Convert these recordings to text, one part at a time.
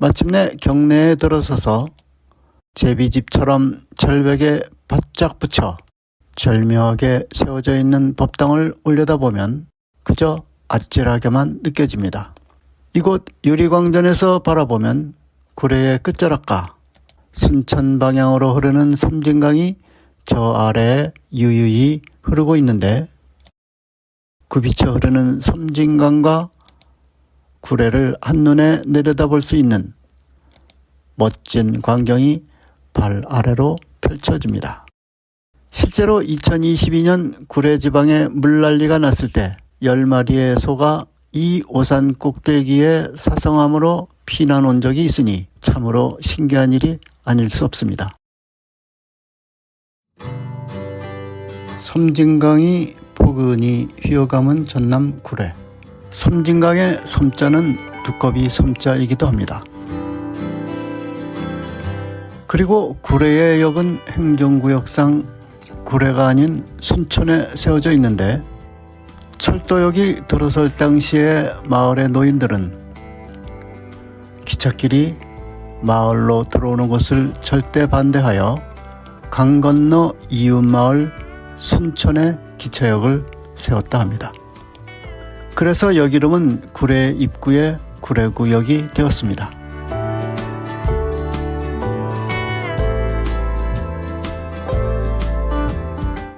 마침내 경내에 들어서서 제비집처럼 절벽에 바짝 붙여 절묘하게 세워져 있는 법당을 올려다보면 그저 아찔하게만 느껴집니다. 이곳 유리광전에서 바라보면 구례의 끝자락과 순천 방향으로 흐르는 섬진강이 저 아래에 유유히 흐르고 있는데, 굽이쳐 흐르는 섬진강과 구례를 한눈에 내려다볼 수 있는 멋진 광경이 발 아래로 펼쳐집니다. 실제로 2022년 구례 지방에 물난리가 났을 때 10마리의 소가 이 오산 꼭대기에 사성암으로 피난 온 적이 있으니 참으로 신기한 일이 아닐 수 없습니다. 섬진강이 포근히 휘어감은 전남 구례. 섬진강의 섬자는 두꺼비 섬자이기도 합니다. 그리고 구례의 역은 행정구역상 구례가 아닌 순천에 세워져 있는데, 철도역이 들어설 당시에 마을의 노인들은 기찻길이 마을로 들어오는 것을 절대 반대하여 강 건너 이웃마을 순천에 기차역을 세웠다 합니다. 그래서 역 이름은 구례 입구의 구례구역이 되었습니다.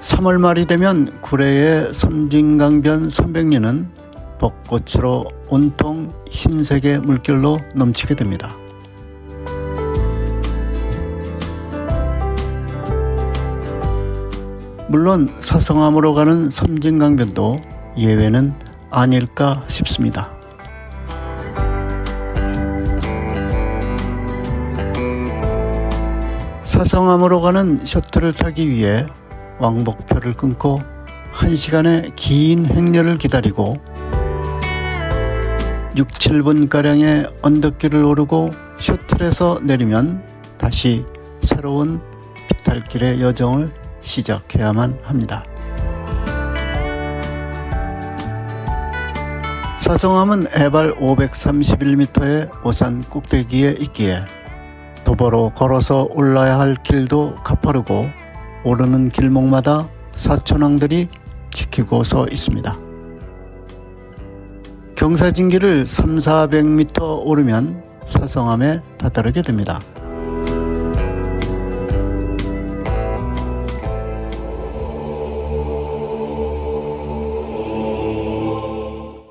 (3월) 말이 되면 구례의 섬진강변 300리는 벚꽃으로 온통 흰색의 물결로 넘치게 됩니다. 물론 사성암으로 가는 섬진강변도 예외는 아닐까 싶습니다. 사성암으로 가는 셔틀을 타기 위해 왕복표를 끊고 1시간의 긴 행렬을 기다리고 6, 7분가량의 언덕길을 오르고 셔틀에서 내리면 다시 새로운 비탈길의 여정을 시작해야만 합니다. 사성암은 해발 531m의 오산 꼭대기에 있기에 도보로 걸어서 올라야 할 길도 가파르고 오르는 길목마다 사촌왕들이 지키고 서 있습니다. 경사진길을 300~400m 오르면 사성암에 다다르게 됩니다.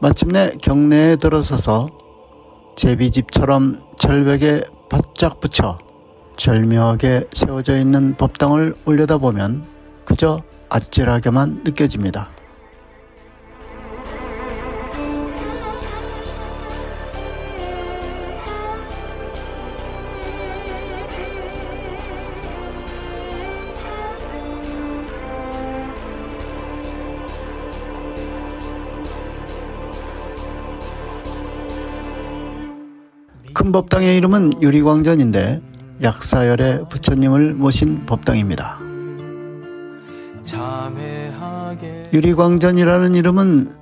마침내 경내에 들어서서 제비집처럼 절벽에 바짝 붙여 절묘하게 세워져 있는 법당을 올려다보면 그저 아찔하게만 느껴집니다. 큰 법당의 이름은 유리광전인데 약사열의 부처님을 모신 법당입니다. 유리광전이라는 이름은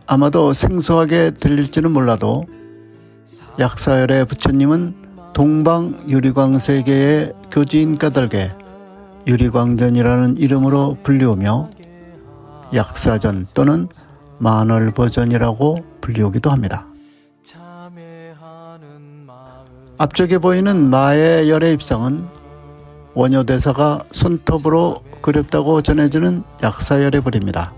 아마도 생소하게 들릴지는 몰라도 약사열의 부처님은 동방 유리광세계의 교지인 까닭에 유리광전이라는 이름으로 불리우며 약사전 또는 만월보전이라고 불리우기도 합니다. 앞쪽에 보이는 마의 열의 입상은 원효대사가 손톱으로 그렸다고 전해지는 약사열의 불입니다.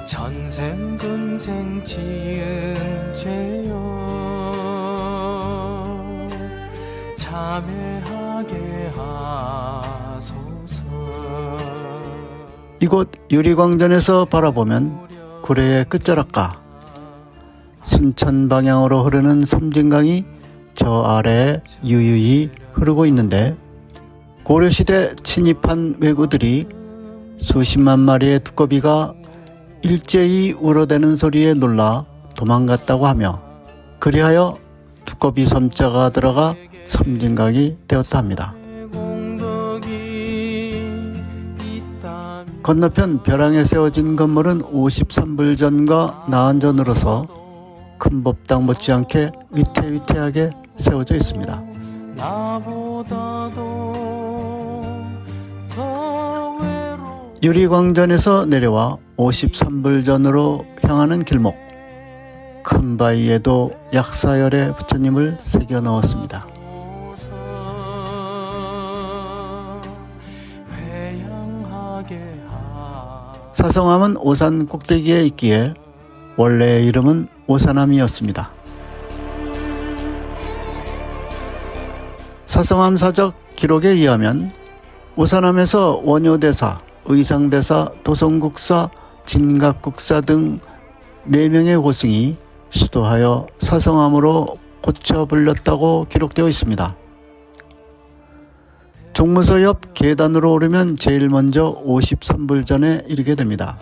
전생금생 지은 죄요 참회하게 하소서. 이곳 유리광전에서 바라보면 구례의 끝자락과 순천 방향으로 흐르는 섬진강이 저 아래에 유유히 흐르고 있는데, 고려시대 침입한 왜구들이 수십만 마리의 두꺼비가 일제히 울어대는 소리에 놀라 도망갔다고 하며, 그리하여 두꺼비 섬자가 들어가 섬진강이 되었다 합니다. 건너편 벼랑에 세워진 건물은 53불전과 나한전으로서 큰 법당 못지않게 위태위태하게 세워져 있습니다. 나보다도 더 유리광전에서 내려와 53불전으로 향하는 길목, 큰 바위에도 약사열의 부처님을 새겨 넣었습니다. 사성암은 오산 꼭대기에 있기에 원래의 이름은 오산암이었습니다. 사성암 사적 기록에 의하면 오산암에서 원효대사, 의상대사, 도성국사, 진각국사 등 4명의 고승이 수도하여 사성암으로 고쳐 불렸다고 기록되어 있습니다. 종무소 옆 계단으로 오르면 제일 먼저 53불전에 이르게 됩니다.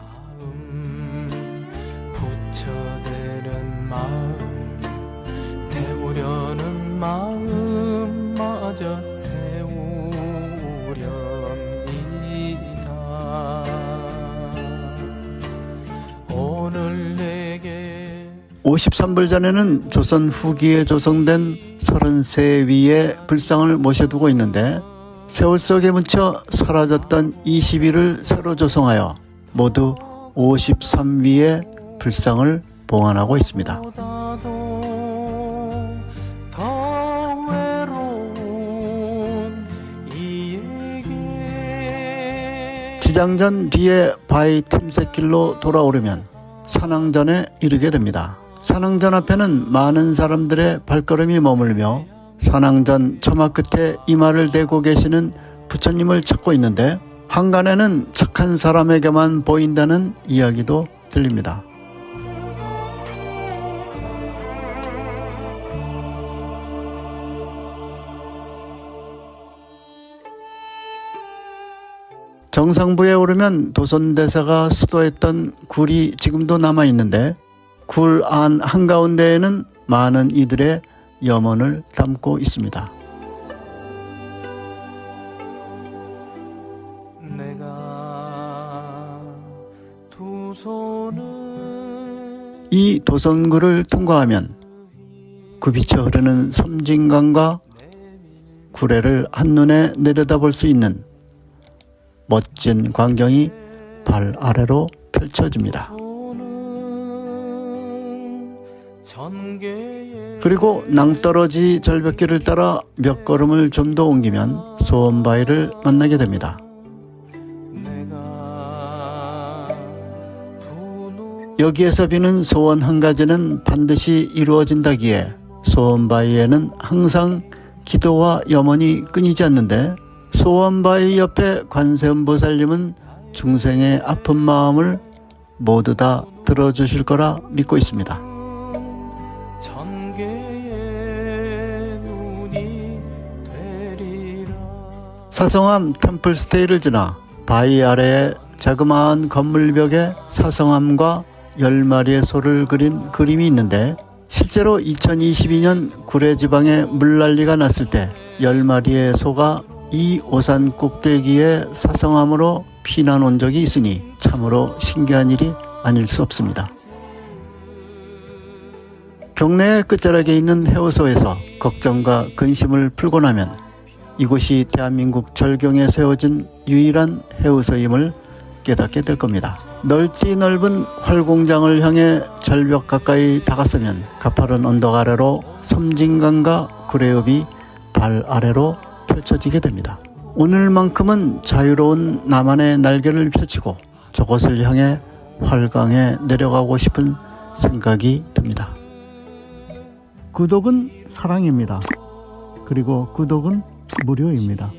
부처되는 마음 태우려는 마음마저 태우렵니다. 53불전에는 조선 후기에 조성된 33위의 불상을 모셔두고 있는데 세월 속에 묻혀 사라졌던 20위를 새로 조성하여 모두 53위의 불상을 봉안하고 있습니다. 지장전 뒤에 바위 틈새길로 돌아오르면 산왕전에 이르게 됩니다. 산왕전 앞에는 많은 사람들의 발걸음이 머물며 산왕전 처마 끝에 이마를 대고 계시는 부처님을 찾고 있는데 한간에는 착한 사람에게만 보인다는 이야기도 들립니다. 정상부에 오르면 도선대사가 수도했던 굴이 지금도 남아있는데 굴 안 한가운데에는 많은 이들의 염원을 담고 있습니다. 이 도선굴을 통과하면 굽이쳐 흐르는 섬진강과 구례를 한눈에 내려다볼 수 있는 멋진 광경이 발 아래로 펼쳐집니다. 그리고 낭떠러지 절벽길을 따라 몇 걸음을 좀 더 옮기면 소원바위를 만나게 됩니다. 여기에서 비는 소원 한 가지는 반드시 이루어진다기에 소원바위에는 항상 기도와 염원이 끊이지 않는데 소원바위 옆에 관세음보살님은 중생의 아픈 마음을 모두 다 들어주실 거라 믿고 있습니다. 사성암 템플스테이를 지나 바위 아래에 자그마한 건물벽에 사성암과 10마리의 소를 그린 그림이 있는데 실제로 2022년 구례 지방에 물난리가 났을 때 10마리의 소가 이 오산 꼭대기에 사성암으로 피난 온 적이 있으니 참으로 신기한 일이 아닐 수 없습니다. 경내의 끝자락에 있는 해우소에서 걱정과 근심을 풀고 나면 이곳이 대한민국 절경에 세워진 유일한 해우소임을 깨닫게 될 겁니다. 넓디 넓은 활공장을 향해 절벽 가까이 다가서면 가파른 언덕 아래로 섬진강과 구례읍이 발 아래로 펼쳐지게 됩니다. 오늘만큼은 자유로운 나만의 날개를 펼치고 저곳을 향해 활강에 내려가고 싶은 생각이 듭니다. 구독은 사랑입니다. 그리고 구독은 무료입니다.